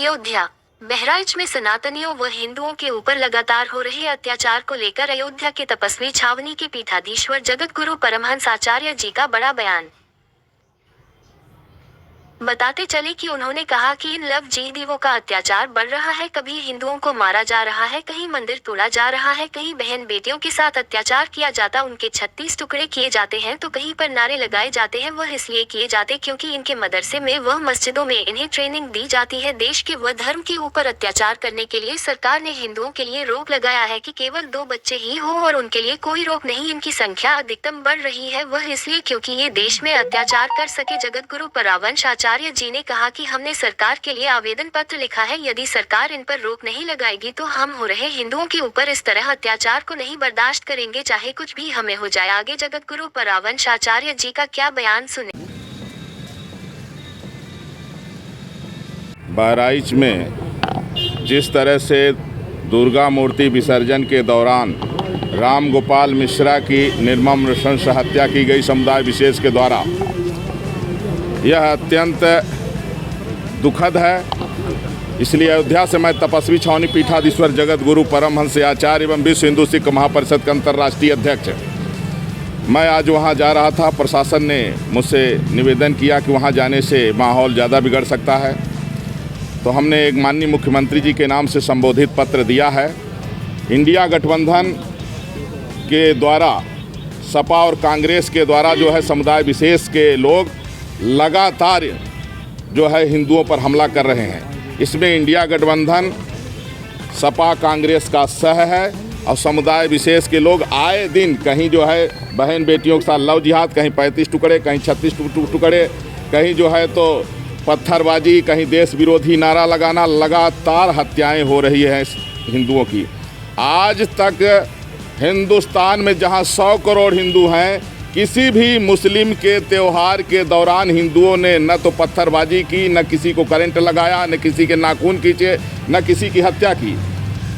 अयोध्या। बहराइच में सनातनियों व हिंदुओं के ऊपर लगातार हो रहे अत्याचार को लेकर अयोध्या के तपस्वी छावनी के पीठाधीश्वर जगतगुरु परमहंस आचार्य जी का बड़ा बयान। बताते चले कि उन्होंने कहा कि इन लव जिहादियों का अत्याचार बढ़ रहा है, कभी हिंदुओं को मारा जा रहा है, कहीं मंदिर तोड़ा जा रहा है, कहीं बहन बेटियों के साथ अत्याचार किया जाता, उनके 36 टुकड़े किए जाते हैं, तो कहीं पर नारे लगाए जाते हैं। वह इसलिए किए जाते क्योंकि इनके मदरसे में व मस्जिदों में इन्हें ट्रेनिंग दी जाती है। देश के व धर्म के ऊपर अत्याचार करने के लिए सरकार ने हिंदुओं के लिए रोक लगाया है कि केवल 2 बच्चे ही हो और उनके लिए कोई रोक नहीं। इनकी संख्या अधिकतम बढ़ रही है, वह इसलिए क्योंकि ये देश में अत्याचार कर सके। जगतगुरु परमहंस आचार्य जी ने कहा कि हमने सरकार के लिए आवेदन पत्र लिखा है, यदि सरकार इन पर रोक नहीं लगाएगी तो हम हो रहे हिंदुओं के ऊपर इस तरह अत्याचार को नहीं बर्दाश्त करेंगे, चाहे कुछ भी हमें हो जाए। आगे जगतगुरु परमहंस आचार्य जी का क्या बयान सुने। बहराइच में जिस तरह से दुर्गा मूर्ति विसर्जन के दौरान राम गोपाल मिश्रा की निर्मम नृशंस हत्या की गई समुदाय विशेष के द्वारा, यह अत्यंत दुखद है। इसलिए अयोध्या से मैं तपस्वी छावनी पीठाधीश्वर जगत गुरु परमहंस आचार्य एवं विश्व हिंदू सिख महापरिषद का अंतर्राष्ट्रीय अध्यक्ष, मैं आज वहां जा रहा था। प्रशासन ने मुझसे निवेदन किया कि वहां जाने से माहौल ज़्यादा बिगड़ सकता है, तो हमने एक माननीय मुख्यमंत्री जी के नाम से संबोधित पत्र दिया है। इंडिया गठबंधन के द्वारा, सपा और कांग्रेस के द्वारा जो है समुदाय विशेष के लोग लगातार जो है हिंदुओं पर हमला कर रहे हैं। इसमें इंडिया गठबंधन सपा कांग्रेस का सह है और समुदाय विशेष के लोग आए दिन कहीं जो है बहन बेटियों के साथ लव जिहाद, कहीं 35 टुकड़े, कहीं 36 टुकड़े, कहीं जो है तो पत्थरबाजी, कहीं देश विरोधी नारा लगाना, लगातार हत्याएं हो रही हैं हिंदुओं की। आज तक हिंदुस्तान में जहां 100 करोड़ हिंदू हैं, किसी भी मुस्लिम के त्यौहार के दौरान हिंदुओं ने न तो पत्थरबाजी की, न किसी को करंट लगाया, न किसी के नाखून खींचे, न किसी की हत्या की।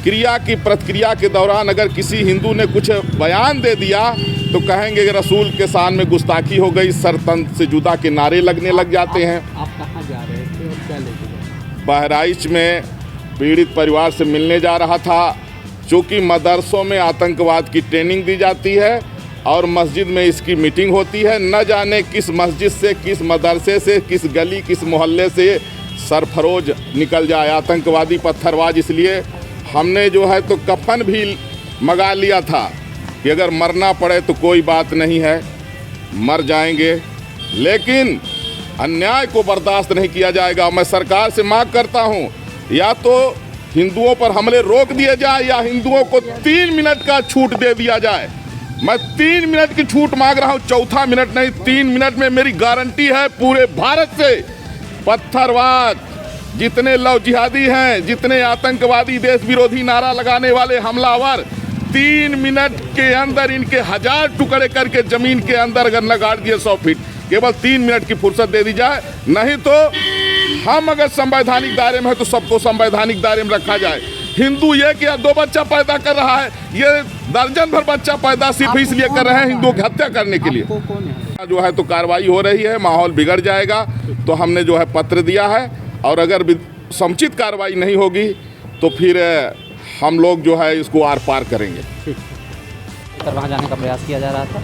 क्रिया की प्रतिक्रिया के दौरान अगर किसी हिंदू ने कुछ बयान दे दिया तो कहेंगे कि रसूल के शान में गुस्ताखी हो गई, सर तन से जुदा के नारे लगने लग जाते हैं। आप कहाँ जा रहे थे और क्या लेके गए? बहराइच में पीड़ित परिवार से मिलने जा रहा था। चूँकि मदरसों में आतंकवाद की ट्रेनिंग दी जाती है और मस्जिद में इसकी मीटिंग होती है, न जाने किस मस्जिद से, किस मदरसे से, किस गली, किस मोहल्ले से सरफरोज निकल जाए आतंकवादी पत्थरबाज। इसलिए हमने जो है तो कफन भी मंगा लिया था कि अगर मरना पड़े तो कोई बात नहीं है, मर जाएंगे, लेकिन अन्याय को बर्दाश्त नहीं किया जाएगा। मैं सरकार से मांग करता हूं, या तो हिंदुओं पर हमले रोक दिए जाए या हिंदुओं को 3 मिनट का छूट दे दिया जाए। मैं 3 मिनट की छूट मांग रहा हूं, चौथा मिनट नहीं। 3 मिनट में मेरी गारंटी है पूरे भारत से पत्थरबाज जितने लव जिहादी हैं, जितने आतंकवादी देश विरोधी नारा लगाने वाले हमलावर, 3 मिनट के अंदर इनके 1000 टुकड़े करके जमीन के अंदर अगर लगाड़ दिए 100 फीट, केवल 3 मिनट की फुर्सत दे दी जाए। नहीं तो हम अगर संवैधानिक दायरे में है तो सबको संवैधानिक दायरे में रखा जाए। हिंदू ये कि 2 बच्चा पैदा कर रहा है, ये दर्जन भर बच्चा पैदा सिर्फ इसलिए कर रहे हैं हिंदुओं की हत्या करने के लिए। जो है तो कार्रवाई हो रही है, माहौल बिगड़ जाएगा। तो हमने जो है पत्र दिया है और अगर समुचित कार्रवाई नहीं होगी तो फिर हम लोग जो है इसको आर पार करेंगे। वहाँ जाने का प्रयास किया जा रहा था,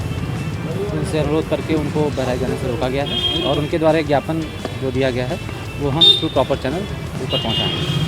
उनसे अनुरोध करके उनको बहराइच जाने से रोका गया है और उनके द्वारा एक ज्ञापन जो दिया गया है वो हम थ्रू प्रॉपर चैनल ऊपर पहुँचाएंगे।